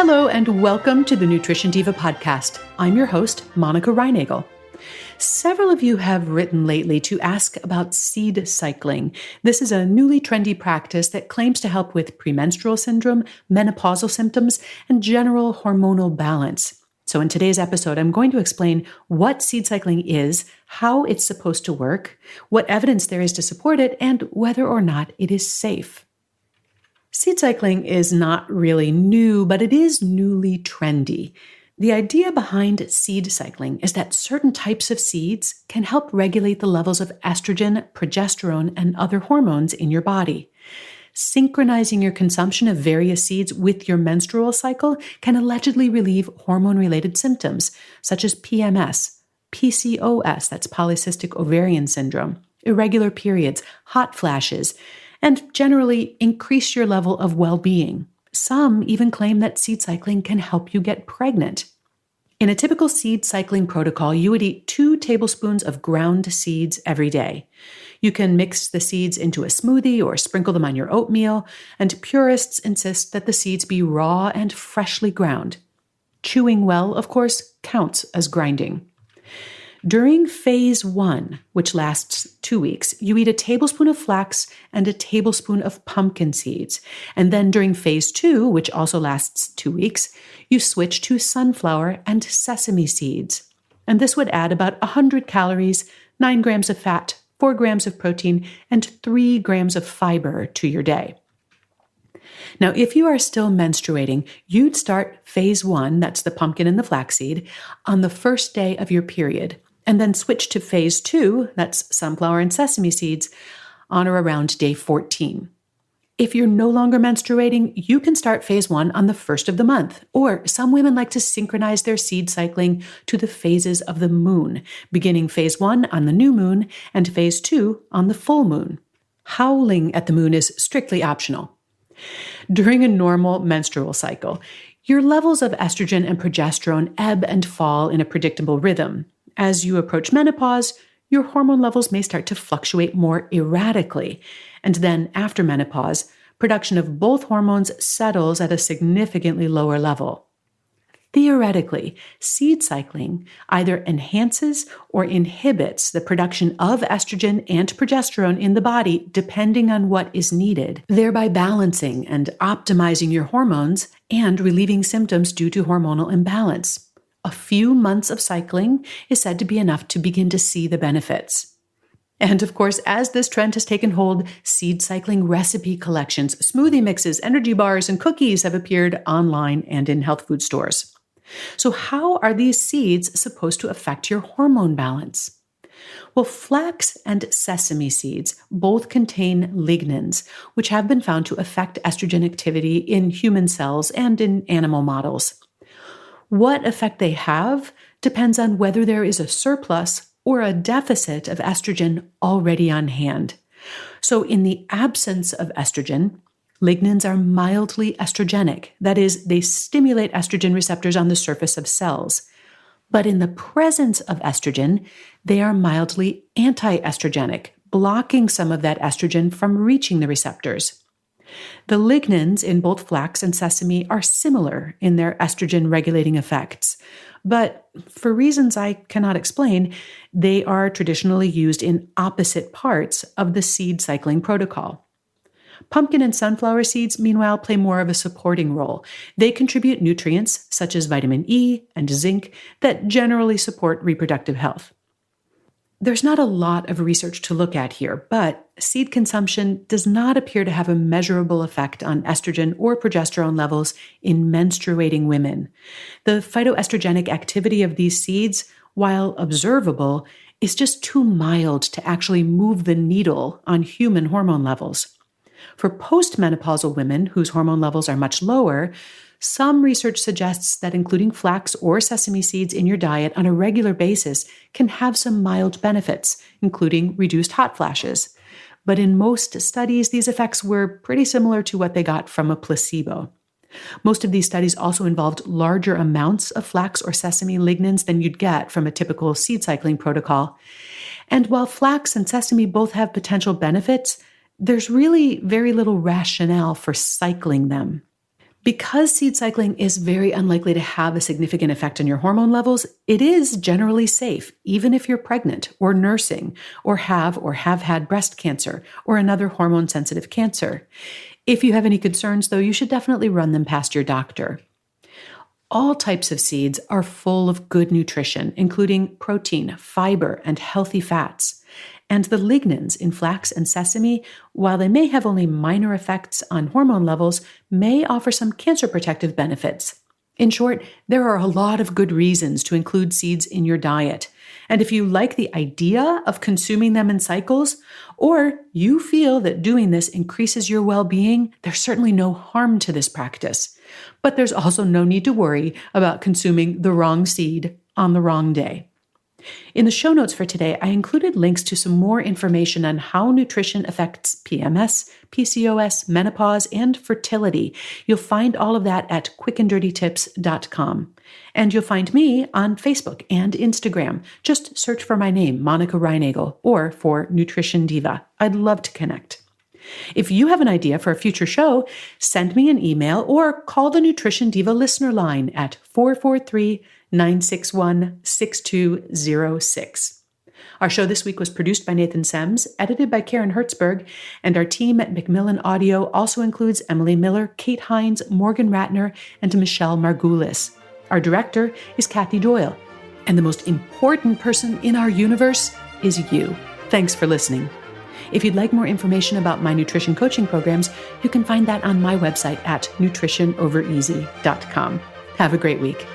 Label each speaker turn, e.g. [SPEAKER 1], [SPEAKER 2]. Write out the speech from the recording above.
[SPEAKER 1] Hello and welcome to the Nutrition Diva podcast. I'm your host, Monica Reinagel. Several of you have written lately to ask about seed cycling. This is a newly trendy practice that claims to help with premenstrual syndrome, menopausal symptoms, and general hormonal balance. So in today's episode, I'm going to explain what seed cycling is, how it's supposed to work, what evidence there is to support it, and whether or not it is safe. Seed cycling is not really new, but it is newly trendy. The idea behind seed cycling is that certain types of seeds can help regulate the levels of estrogen, progesterone, and other hormones in your body. Synchronizing your consumption of various seeds with your menstrual cycle can allegedly relieve hormone-related symptoms, such as PMS, PCOS, that's polycystic ovarian syndrome, irregular periods, hot flashes, and generally increase your level of well-being. Some even claim that seed cycling can help you get pregnant. In a typical seed cycling protocol, you would eat 2 tablespoons of ground seeds every day. You can mix the seeds into a smoothie or sprinkle them on your oatmeal, and purists insist that the seeds be raw and freshly ground. Chewing well, of course, counts as grinding. During phase 1, which lasts 2 weeks, you eat a tablespoon of flax and a tablespoon of pumpkin seeds. And then during phase 2, which also lasts 2 weeks, you switch to sunflower and sesame seeds. And this would add about 100 calories, 9 grams of fat, 4 grams of protein, and 3 grams of fiber to your day. Now, if you are still menstruating, you'd start phase 1, that's the pumpkin and the flaxseed, on the first day of your period, and then switch to phase 2, that's sunflower and sesame seeds, on or around day 14. If you're no longer menstruating, you can start phase 1 on the first of the month, or some women like to synchronize their seed cycling to the phases of the moon, beginning phase 1 on the new moon and phase 2 on the full moon. Howling at the moon is strictly optional. During a normal menstrual cycle, your levels of estrogen and progesterone ebb and fall in a predictable rhythm. As you approach menopause, your hormone levels may start to fluctuate more erratically. And then after menopause, production of both hormones settles at a significantly lower level. Theoretically, seed cycling either enhances or inhibits the production of estrogen and progesterone in the body depending on what is needed, thereby balancing and optimizing your hormones and relieving symptoms due to hormonal imbalance. A few months of cycling is said to be enough to begin to see the benefits. And of course, as this trend has taken hold, seed cycling recipe collections, smoothie mixes, energy bars, and cookies have appeared online and in health food stores. So how are these seeds supposed to affect your hormone balance? Well, flax and sesame seeds both contain lignans, which have been found to affect estrogen activity in human cells and in animal models. What effect they have depends on whether there is a surplus or a deficit of estrogen already on hand. So in the absence of estrogen, lignans are mildly estrogenic. That is, they stimulate estrogen receptors on the surface of cells. But in the presence of estrogen, they are mildly anti-estrogenic, blocking some of that estrogen from reaching the receptors. The lignans in both flax and sesame are similar in their estrogen-regulating effects, but for reasons I cannot explain, they are traditionally used in opposite parts of the seed cycling protocol. Pumpkin and sunflower seeds, meanwhile, play more of a supporting role. They contribute nutrients such as vitamin E and zinc that generally support reproductive health. There's not a lot of research to look at here, but seed consumption does not appear to have a measurable effect on estrogen or progesterone levels in menstruating women. The phytoestrogenic activity of these seeds, while observable, is just too mild to actually move the needle on human hormone levels. For postmenopausal women whose hormone levels are much lower, some research suggests that including flax or sesame seeds in your diet on a regular basis can have some mild benefits, including reduced hot flashes. But in most studies, these effects were pretty similar to what they got from a placebo. Most of these studies also involved larger amounts of flax or sesame lignans than you'd get from a typical seed cycling protocol. And while flax and sesame both have potential benefits, there's really very little rationale for cycling them. Because seed cycling is very unlikely to have a significant effect on your hormone levels, it is generally safe, even if you're pregnant or nursing or have had breast cancer or another hormone-sensitive cancer. If you have any concerns, though, you should definitely run them past your doctor. All types of seeds are full of good nutrition, including protein, fiber, and healthy fats. And the lignans in flax and sesame, while they may have only minor effects on hormone levels, may offer some cancer protective benefits. In short, there are a lot of good reasons to include seeds in your diet. And if you like the idea of consuming them in cycles, or you feel that doing this increases your well-being, there's certainly no harm to this practice. But there's also no need to worry about consuming the wrong seed on the wrong day. In the show notes for today, I included links to some more information on how nutrition affects PMS, PCOS, menopause, and fertility. You'll find all of that at quickanddirtytips.com. And you'll find me on Facebook and Instagram. Just search for my name, Monica Reinagel, or for Nutrition Diva. I'd love to connect. If you have an idea for a future show, send me an email or call the Nutrition Diva listener line at 443-961-6206. Our show this week was produced by Nathan Sems, edited by Karen Hertzberg, and our team at Macmillan Audio also includes Emily Miller, Kate Hines, Morgan Ratner, and Michelle Margulis. Our director is Kathy Doyle. And the most important person in our universe is you. Thanks for listening. If you'd like more information about my nutrition coaching programs, you can find that on my website at nutritionovereasy.com. Have a great week.